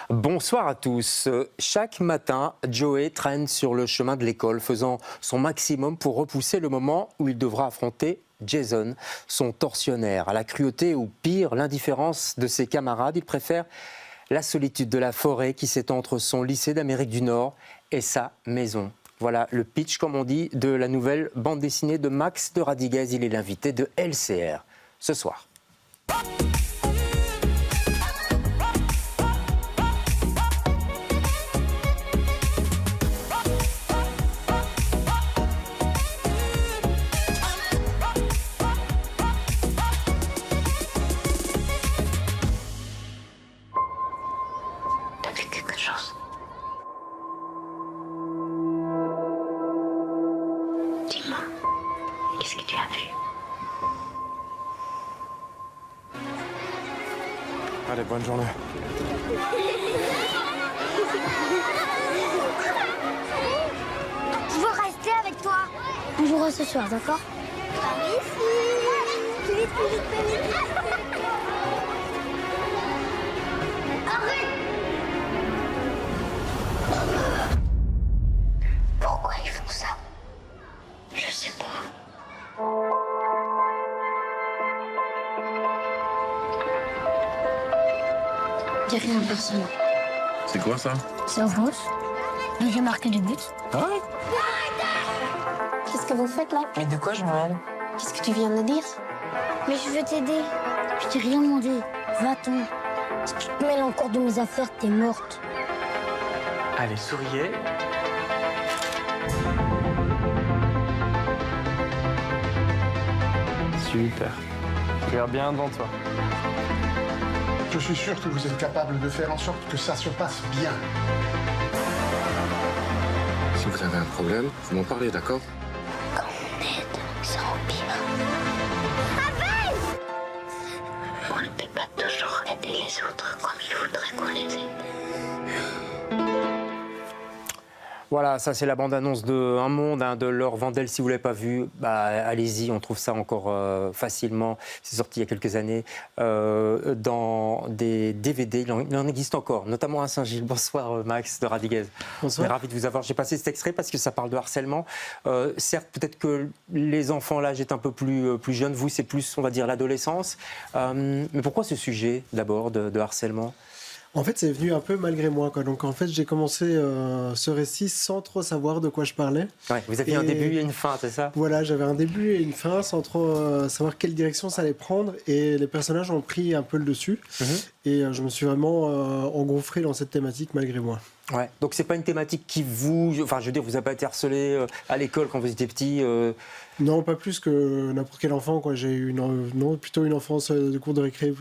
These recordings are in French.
Bonsoir à tous. Chaque matin, Joey traîne sur le chemin de l'école, faisant son maximum pour repousser le moment où il devra affronter Jason, son tortionnaire. À la cruauté ou pire, l'indifférence de ses camarades, il préfère la solitude de la forêt qui s'étend entre son lycée d'Amérique du Nord et sa maison. Voilà le pitch, comme on dit, de la nouvelle bande dessinée de Max de Radiguez. Il est l'invité de LCR ce soir. Dis-moi, qu'est-ce que tu as vu? Allez, bonne journée. Je veux rester avec toi. On jouera ce soir, d'accord? Par ici. Plus vite, plus vite, plus vite. Arrête! Pourquoi ils font ça? Je sais pas. Dis rien à personne. C'est quoi ça? C'est rouge. Donc j'ai marqué du but. Ah? Qu'est-ce que vous faites là? Mais de quoi je m'en Qu'est-ce que tu viens de dire? Mais je veux t'aider. Je t'ai rien demandé. Va-t'en. Si tu te mêles encore de mes affaires, t'es morte. Allez, souriez. Super. Regarde bien devant toi. Je suis sûr que vous êtes capable de faire en sorte que ça se passe bien. Si vous avez un problème, vous m'en parlez, d'accord? Quand on aide, ça empire. On ne peut pas toujours aider les autres comme il faudrait qu'on les aide. Voilà, ça c'est la bande-annonce de Un Monde, de Laure Vandel. Si vous ne l'avez pas vu, allez-y, on trouve ça encore facilement. C'est sorti il y a quelques années dans des DVD. Il en existe encore, notamment à Saint-Gilles. Bonsoir Max de Radiguez. Bonsoir. On est ravis de vous avoir. J'ai passé cet extrait parce que ça parle de harcèlement. Certes, peut-être que les enfants, l'âge est un peu plus jeune. Vous, c'est plus, on va dire, l'adolescence. Mais pourquoi ce sujet, d'abord, de harcèlement ? En fait, c'est venu un peu malgré moi, quoi. Donc, en fait, j'ai commencé ce récit sans trop savoir de quoi je parlais. Ouais, vous aviez un début et une fin, c'est ça? Voilà, j'avais un début et une fin sans trop savoir quelle direction ça allait prendre. Et les personnages ont pris un peu le dessus. Et je me suis vraiment engouffré dans cette thématique malgré moi. Ouais. Donc, c'est pas une thématique qui vous... Enfin, je veux dire, vous n'avez pas été harcelé à l'école quand vous étiez petit Non, pas plus que n'importe quel enfant, quoi. J'ai eu plutôt une enfance de cours de récré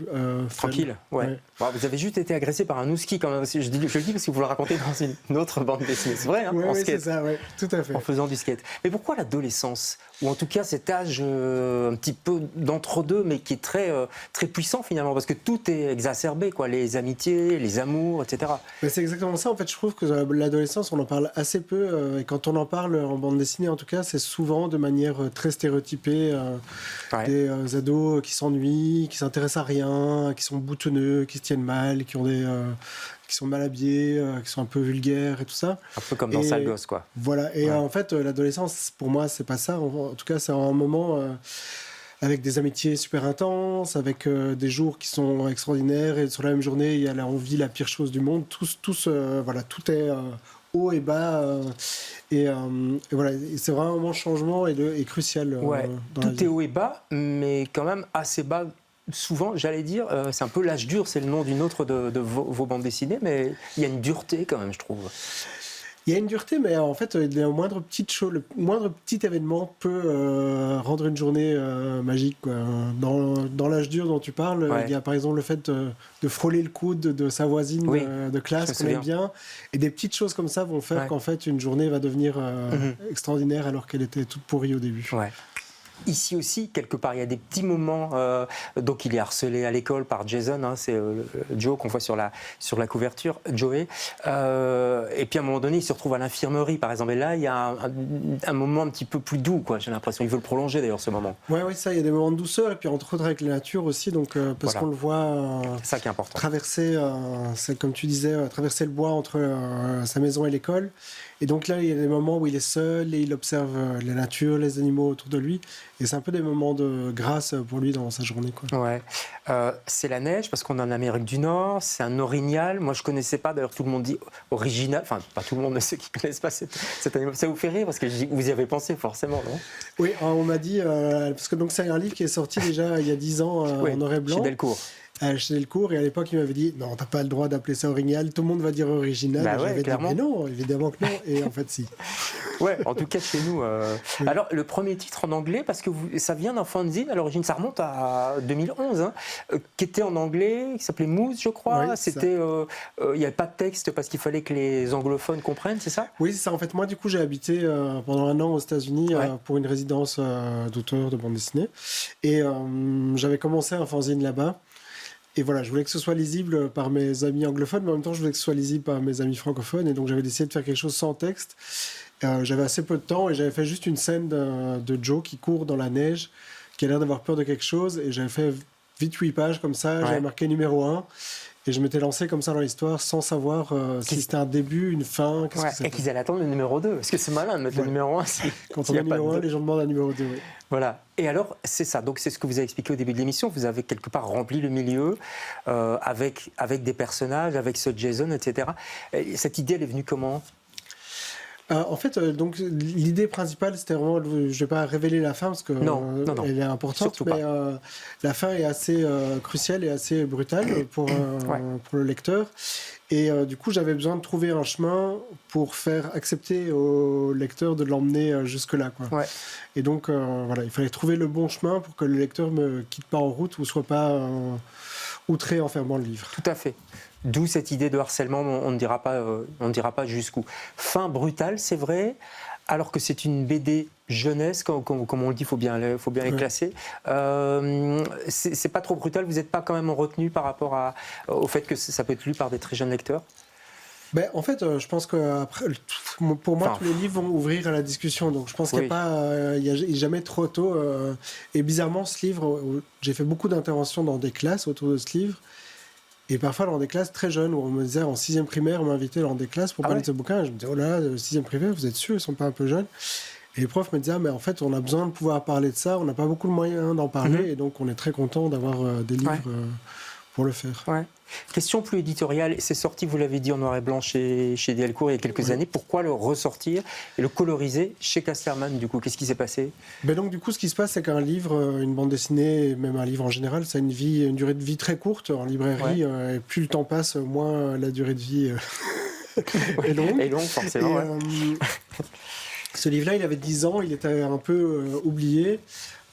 tranquille, ouais. Bon, vous avez juste été agressé par un houski quand même. Je le dis parce que vous le racontez dans une autre bande dessinée. C'est vrai, hein, en Oui, skate. c'est ça, ouais, tout à fait. En faisant du skate. Mais pourquoi l'adolescence? Ou en tout cas cet âge un petit peu d'entre-deux, mais qui est très, très puissant finalement, parce que tout est exacerbé, quoi. Les amitiés, les amours, etc. Mais c'est exactement ça. En fait, je trouve que l'adolescence, on en parle assez peu. Et quand on en parle en bande dessinée, en tout cas, c'est souvent de manière très stéréotypée. Des ados qui s'ennuient, qui s'intéressent à rien, qui sont boutonneux, qui se tiennent mal, qui sont mal habillés, qui sont un peu vulgaires et tout ça. Un peu comme dans Sale Gosse, quoi. Voilà. Et en fait, l'adolescence, pour moi, c'est pas ça. En tout cas, c'est un moment avec des amitiés super intenses, avec des jours qui sont extraordinaires. Et sur la même journée, on vit la pire chose du monde. Voilà, tout est haut et bas. Et voilà, et c'est vraiment un moment de changement et crucial. Ouais. Tout est haut et bas, mais quand même assez bas. Souvent, j'allais dire, c'est un peu l'âge dur, c'est le nom d'une autre de vos bandes dessinées, mais il y a une dureté quand même, je trouve. Il y a une dureté, mais en fait, le moindre petit événement peut rendre une journée magique, quoi. Dans l'âge dur dont tu parles, il y a par exemple le fait de frôler le coude de sa voisine de classe qu'on aime bien. Et des petites choses comme ça vont faire qu'en fait, une journée va devenir extraordinaire alors qu'elle était toute pourrie au début. Ouais. Ici aussi, quelque part, il y a des petits moments. Donc, il est harcelé à l'école par Jason, hein, c'est Joe qu'on voit sur la couverture, Joey. Et puis, à un moment donné, il se retrouve à l'infirmerie, par exemple. Et là, il y a un moment un petit peu plus doux, quoi, j'ai l'impression. Il veut le prolonger, d'ailleurs, ce moment. Oui, ça, il y a des moments de douceur. Et puis, entre autres, avec la nature aussi. Donc, parce Voilà. qu'on le voit C'est ça qui est important. traverser, comme tu disais, traverser le bois entre sa maison et l'école. Et donc là, il y a des moments où il est seul et il observe la nature, les animaux autour de lui. Et c'est un peu des moments de grâce pour lui dans sa journée, quoi. Ouais. C'est la neige parce qu'on est en Amérique du Nord, c'est un orignal. Moi, je ne connaissais pas, d'ailleurs, tout le monde dit original. Enfin, pas tout le monde, mais ceux qui ne connaissent pas cet animal. Ça vous fait rire parce que vous y avez pensé forcément, non? Oui, on m'a dit, parce que donc, c'est un livre qui est sorti déjà il y a 10 ans Oui, en noir et blanc. chez Delcourt. Chez Delcourt, et à l'époque, il m'avait dit non, t'as pas le droit d'appeler ça original, tout le monde va dire original. Bah Et ouais, j'avais dit clairement. mais non, évidemment que non. Et en fait, si. Ouais, en tout cas chez nous. Oui. Alors, le premier titre en anglais, parce que ça vient d'un fanzine, à l'origine, ça remonte à 2011, hein, qui était en anglais, qui s'appelait Mousse, je crois. Oui, c'est C'était, il n'y avait pas de texte parce qu'il fallait que les anglophones comprennent, c'est ça? Oui, c'est ça. En fait, moi, du coup, j'ai habité pendant un an aux États-Unis Ouais. pour une résidence d'auteur de bande dessinée. Et j'avais commencé un fanzine là-bas. Et voilà, je voulais que ce soit lisible par mes amis anglophones, mais en même temps, je voulais que ce soit lisible par mes amis francophones. Et donc, j'avais décidé de faire quelque chose sans texte. J'avais assez peu de temps et j'avais fait juste une scène de Joe qui court dans la neige, qui a l'air d'avoir peur de quelque chose. Et j'avais fait vite 8 pages comme ça. Ouais. J'avais marqué numéro 1. Et je m'étais lancé comme ça dans l'histoire sans savoir si c'était un début, une fin. Qu'est-ce Ouais, que c'était. et qu'ils allaient attendre le numéro 2. Parce que c'est malin de mettre le Voilà. numéro 1. Si, Quand s'il on y a a pas numéro de 1, deux. les gens demandent un numéro 2. Oui. Voilà. Et alors, c'est ça. Donc, c'est ce que vous avez expliqué au début de l'émission. Vous avez quelque part rempli le milieu avec des personnages, avec ce Jason, etc. Et cette idée, elle est venue comment? En fait, donc l'idée principale, c'était vraiment, je ne vais pas révéler la fin parce que Non. elle est importante, Surtout mais pas. la fin est assez cruciale et assez brutale pour le lecteur. Et du coup, j'avais besoin de trouver un chemin pour faire accepter au lecteur de l'emmener jusque-là, quoi. Ouais. Et donc, voilà, il fallait trouver le bon chemin pour que le lecteur ne me quitte pas en route ou soit pas outré en fermant le livre. Tout à fait. D'où cette idée de harcèlement, on ne dira pas jusqu'où. Fin brutale, c'est vrai, alors que c'est une BD jeunesse, comme on le dit, il faut bien les classer. C'est pas trop brutal, vous n'êtes pas quand même retenu par rapport au fait que ça peut être lu par des très jeunes lecteurs? Ben, en fait, je pense que après, pour moi, Enfin, tous les livres vont ouvrir à la discussion. Donc, je pense qu'il Oui. n'y a jamais trop tôt. Et bizarrement, ce livre, j'ai fait beaucoup d'interventions dans des classes autour de ce livre. Et parfois, dans des classes très jeunes, où on me disait en 6e primaire, on m'invitait dans des classes pour parler de ce bouquin. Et je me disais, oh là là, 6e primaire, vous êtes sûr, ils ne sont pas un peu jeunes? Et les profs me disaient, ah, mais en fait, on a besoin de pouvoir parler de ça, on n'a pas beaucoup de moyens d'en parler. Et donc, on est très content d'avoir des livres pour le faire. Ouais. Question plus éditoriale, c'est sorti, vous l'avez dit, en noir et blanc chez Delcourt il y a quelques années. Pourquoi le ressortir et le coloriser chez Casterman, du coup? Qu'est-ce qui s'est passé? Ben donc, du coup, ce qui se passe, c'est qu'un livre, une bande dessinée, et même un livre en général, ça a une durée de vie très courte en librairie. Et plus le temps passe, moins la durée de vie est longue. Et long, forcément. Et, ce livre-là, il avait 10 ans, il était un peu oublié.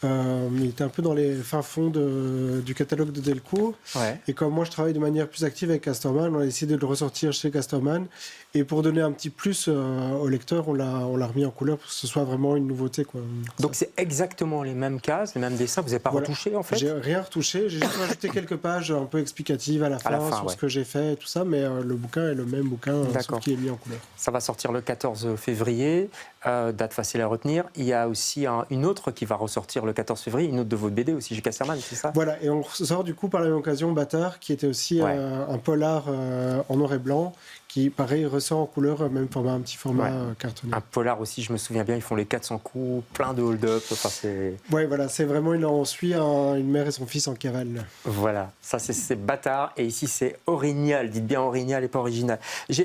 Il était un peu dans les fins fonds du catalogue de Delcourt. Ouais. Et comme moi, je travaille de manière plus active avec Casterman, on a décidé de le ressortir chez Casterman. Et pour donner un petit plus au lecteur, on l'a remis en couleur pour que ce soit vraiment une nouveauté, quoi. Donc c'est exactement les mêmes cases, les mêmes dessins, vous n'avez pas Voilà. retouché en fait? J'ai rien retouché, j'ai juste rajouté quelques pages un peu explicatives à la fin, sur ce que j'ai fait et tout ça, mais le bouquin est le même bouquin, sauf qu'il est mis en couleur. Ça va sortir le 14 février, date facile à retenir. Il y a aussi une autre qui va ressortir le 14 février, une autre de votre BD aussi chez Casterman, c'est ça? Voilà, et on sort du coup par la même occasion Bâtard, qui était aussi un polar en noir et blanc, qui pareil ressort en couleur, même format, un petit format cartonné. Un polar aussi, je me souviens bien, ils font les 400 coups, plein de hold-up. Enfin, ouais, voilà, c'est vraiment, on suit une mère et son fils en cavale. Voilà, ça c'est Bâtard, et ici c'est Orignal, dites bien Orignal et pas Original.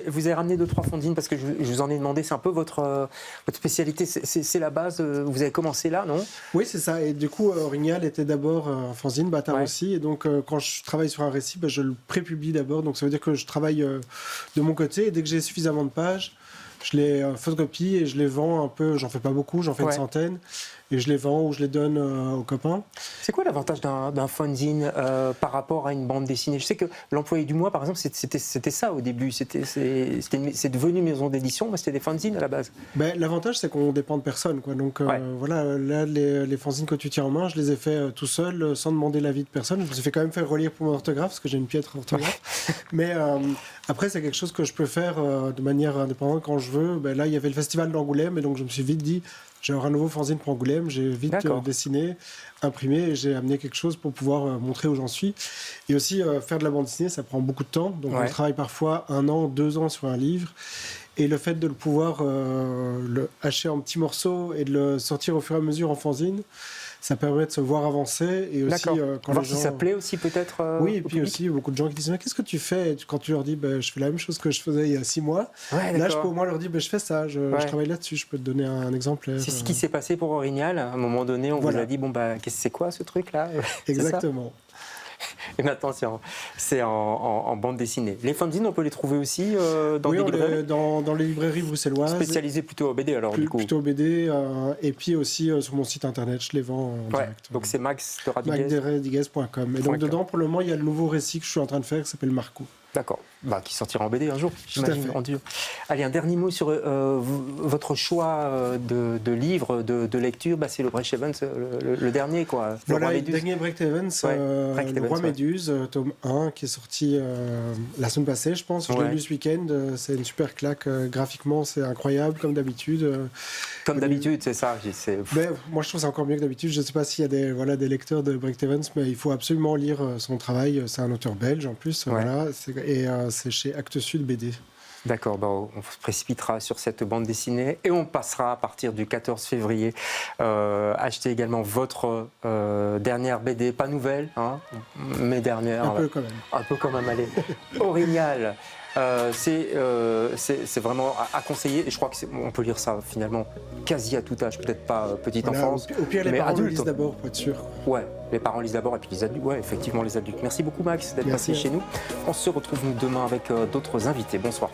Vous avez ramené 2-3 fondines parce que je vous en ai demandé, c'est un peu votre spécialité, c'est la base, vous avez commencé là, non? Oui, c'est ça, et du coup, Orignal était d'abord un fanzine, Bâtard aussi, et donc quand je travaille sur un récit, je le prépublie d'abord, donc ça veut dire que je travaille de mon côté, et dès que j'ai suffisamment de pages, je les photocopie et je les vends un peu, j'en fais pas beaucoup, j'en fais une centaine, et je les vends ou je les donne aux copains. C'est quoi l'avantage d'un fanzine par rapport à une bande dessinée? Je sais que l'employé du mois, par exemple, c'était ça au début. C'est devenu une maison d'édition, mais c'était des fanzines à la base. Ben, l'avantage, c'est qu'on dépend de personne, quoi. Donc voilà, là, les fanzines que tu tiens en main, je les ai fait tout seul, sans demander l'avis de personne. Je me suis fait quand même faire relire pour mon orthographe, parce que j'ai une piètre orthographe. Mais après, c'est quelque chose que je peux faire de manière indépendante quand je veux. Ben, là, il y avait le festival d'Angoulême, et donc je me suis vite dit, j'ai un nouveau fanzine pour Angoulême. J'ai vite dessiné, imprimé, et j'ai amené quelque chose pour pouvoir montrer où j'en suis. Et aussi, faire de la bande dessinée, ça prend beaucoup de temps. Donc on travaille parfois 1 an, 2 ans sur un livre. Et le fait de le pouvoir le hacher en petits morceaux et de le sortir au fur et à mesure en fanzine, ça permet de se voir avancer. Et aussi, quand voir les gens... si ça plaît aussi peut-être Oui, et puis aussi, beaucoup de gens qui disent « Mais qu'est-ce que tu fais ?» Quand tu leur dis « Je fais la même chose que je faisais il y a 6 mois. Là, je peux au moins leur dire « Je fais ça, je travaille là-dessus, je peux te donner un exemplaire. » C'est ce qui s'est passé pour Orignal. À un moment donné, on vous a dit « Bon, c'est quoi ce truc-là » Exactement. Et maintenant, c'est en bande dessinée. Les fanzines, on peut les trouver aussi dans des librairies dans les librairies bruxelloises. Spécialisées plutôt au BD, alors, du coup. Plutôt au BD, et puis aussi sur mon site internet, je les vends en direct. Donc c'est maxderadiguez.com. maxderadiguez.com. Et donc dedans, pour le moment, il y a le nouveau récit que je suis en train de faire qui s'appelle Marco. D'accord, qui sortira en BD un jour, j'imagine, en dur. Allez, un dernier mot sur votre choix de livre, de lecture. C'est le Brecht Evans, le dernier, quoi. Voilà, le dernier Brecht Evans, le Roi Méduse, tome 1, qui est sorti la semaine passée, je pense. Je l'ai lu ce week-end. C'est une super claque. Graphiquement, c'est incroyable, comme d'habitude. Comme d'habitude, c'est ça. Moi, je trouve ça encore mieux que d'habitude. Je ne sais pas s'il y a des lecteurs de Brecht Evans, mais il faut absolument lire son travail. C'est un auteur belge, en plus. Voilà. Et c'est chez Actes Sud BD. D'accord, on se précipitera sur cette bande dessinée et on passera à partir du 14 février. Achetez également votre dernière BD, pas nouvelle, mais dernière. Un peu quand même. Un peu quand même, allez. Orignal. C'est vraiment à conseiller et je crois qu'on peut lire ça finalement quasi à tout âge, peut-être pas petite enfance. Au pire, les parents lisent d'abord pour être sûr. Ouais, les parents lisent d'abord et puis les adultes. Ouais, effectivement, les adultes. Merci beaucoup Max d'être passé chez nous. On se retrouve demain avec d'autres invités. Bonsoir.